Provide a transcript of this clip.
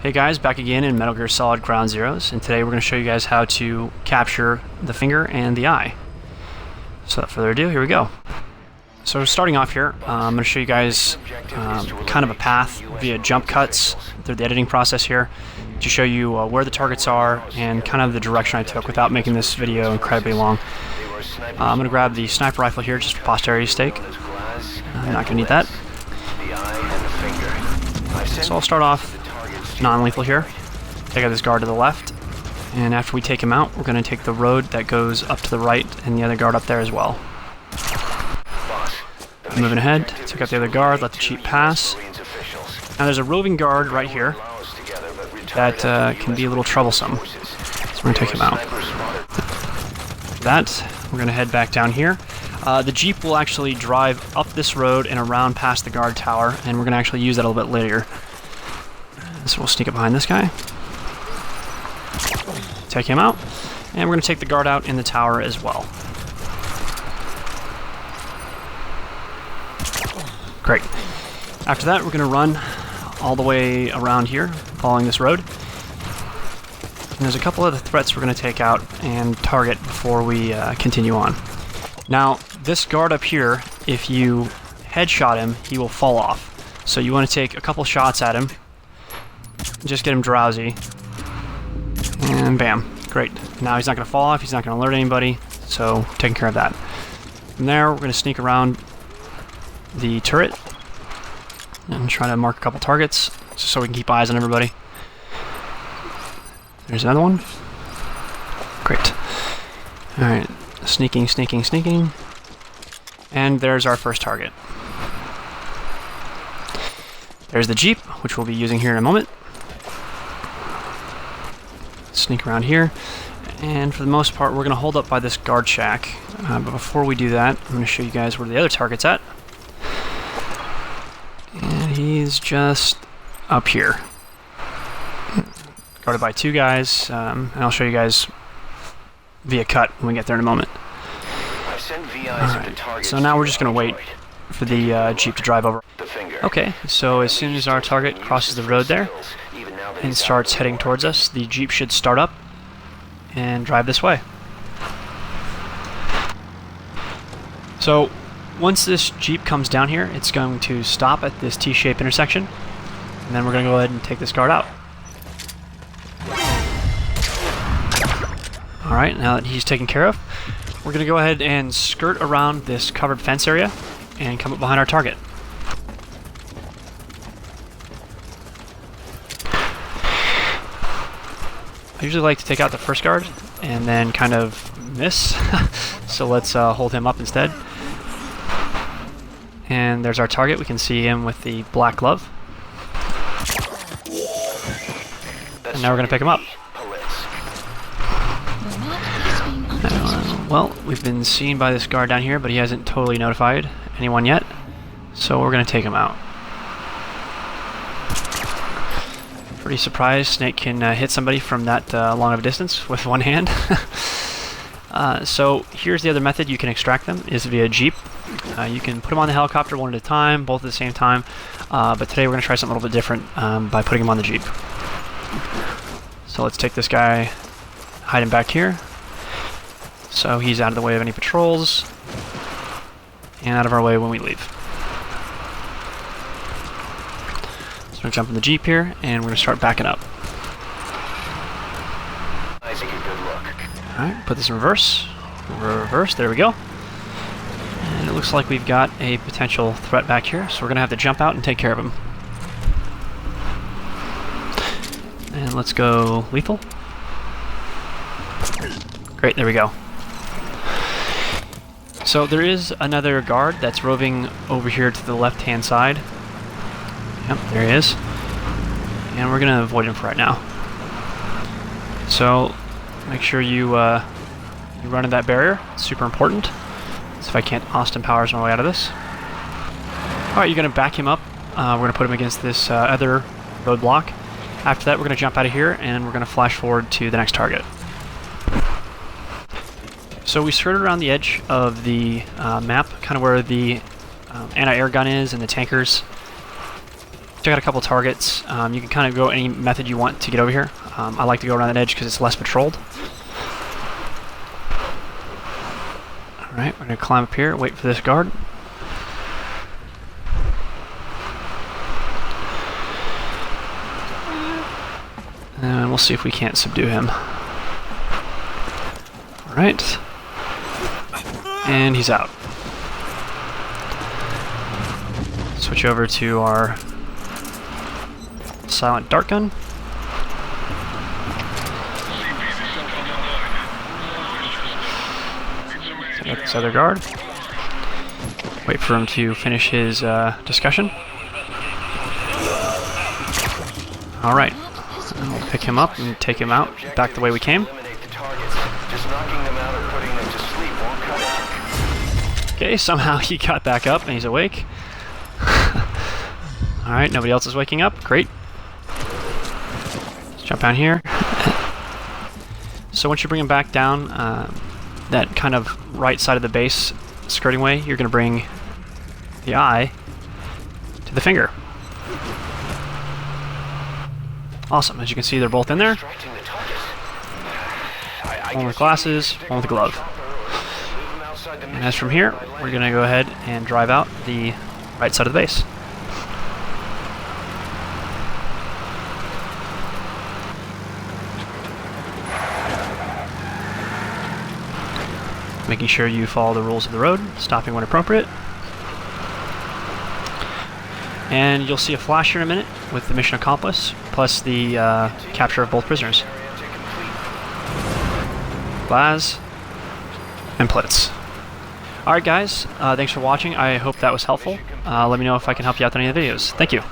Hey guys, back again in Metal Gear Solid Ground Zeroes, and today we're going to show you guys how to capture the finger and the eye. So without further ado, here we go. So starting off here, I'm going to show you guys kind of a path via jump cuts through the editing process here to show you where the targets are and kind of the direction I took without making this video incredibly long. I'm going to grab the sniper rifle here just for posterity's sake. I'm not going to need that. So I'll start off non-lethal here. Take out this guard to the left, and after we take him out, we're going to take the road that goes up to the right and the other guard up there as well. Moving ahead, take out the other guard, let the Jeep pass. Now there's a roving guard right here that can be a little troublesome, so we're going to take him out. After that, we're going to head back down here. The Jeep will actually drive up this road and around past the guard tower, and we're going to actually use that a little bit later. So we'll sneak up behind this guy, take him out, and we're going to take the guard out in the tower as well. Great. After that, we're going to run all the way around here, following this road. And there's a couple other threats we're going to take out and target before we continue on. Now, this guard up here, if you headshot him, he will fall off. So you want to take a couple shots at him, just get him drowsy, and bam. Great. Now he's not going to fall off, he's not going to alert anybody, so taking care of that. From there, we're going to sneak around the turret and try to mark a couple targets, just so we can keep eyes on everybody. There's another one. Great. Alright, sneaking, sneaking, sneaking. And there's our first target. There's the Jeep, which we'll be using here in a moment. Sneak around here, and for the most part we're going to hold up by this guard shack, but before we do that I'm going to show you guys where the other target's at, and he's just up here, guarded by two guys, and I'll show you guys via cut when we get there in a moment. Alright, so now we're just going to wait for the Jeep to drive over. Okay, so as soon as our target crosses the road there and starts heading towards us, the Jeep should start up and drive this way. So once this Jeep comes down here, it's going to stop at this T-shaped intersection, and then we're going to go ahead and take this guard out. Alright, now that he's taken care of, we're going to go ahead and skirt around this covered fence area and come up behind our target. I usually like to take out the first guard and then kind of miss, so let's hold him up instead. And there's our target. We can see him with the black glove. And now we're going to pick him up. Well, we've been seen by this guard down here, but he hasn't totally notified anyone yet, so we're going to take him out. Pretty surprised Snake can hit somebody from that long of a distance with one hand. So here's the other method you can extract them, is via Jeep. You can put them on the helicopter one at a time, both at the same time, but today we're going to try something a little bit different by putting him on the Jeep. So let's take this guy, hide him back here, so he's out of the way of any patrols, and out of our way when we leave. We're going to jump in the Jeep here, and we're going to start backing up. Alright, put this in reverse. Reverse, there we go. And it looks like we've got a potential threat back here, so we're going to have to jump out and take care of him. And let's go lethal. Great, there we go. So there is another guard that's roving over here to the left-hand side. Yep, there he is. And we're going to avoid him for right now. So make sure you run in that barrier. It's super important. So if I can't Austin Powers my way out of this. Alright, you're going to back him up. We're going to put him against this other roadblock. After that, we're going to jump out of here and we're going to flash forward to the next target. So we skirted around the edge of the map, kind of where the anti-air gun is and the tankers. check out a couple targets. You can kind of go any method you want to get over here. I like to go around that edge because it's less patrolled. Alright, we're going to climb up here, wait for this guard. And we'll see if we can't subdue him. Alright. And he's out. Switch over to our silent dart gun. Take out this other guard. Wait for him to finish his discussion. Alright. We'll pick him up and take him out back the way we came. Okay, somehow he got back up and he's awake. Alright, nobody else is waking up. Great. Let's jump down here. So once you bring him back down, that kind of right side of the base skirting way, you're going to bring the eye to the finger. Awesome. As you can see, they're both in there. One with glasses, one with a glove. And as from here, we're going to go ahead and drive out the right side of the base. Making sure you follow the rules of the road, stopping when appropriate. And you'll see a flash here in a minute with the mission accomplished, plus the capture of both prisoners. Baz and Plitz. Alright guys, thanks for watching. I hope that was helpful. Let me know if I can help you out in any of the videos. Thank you.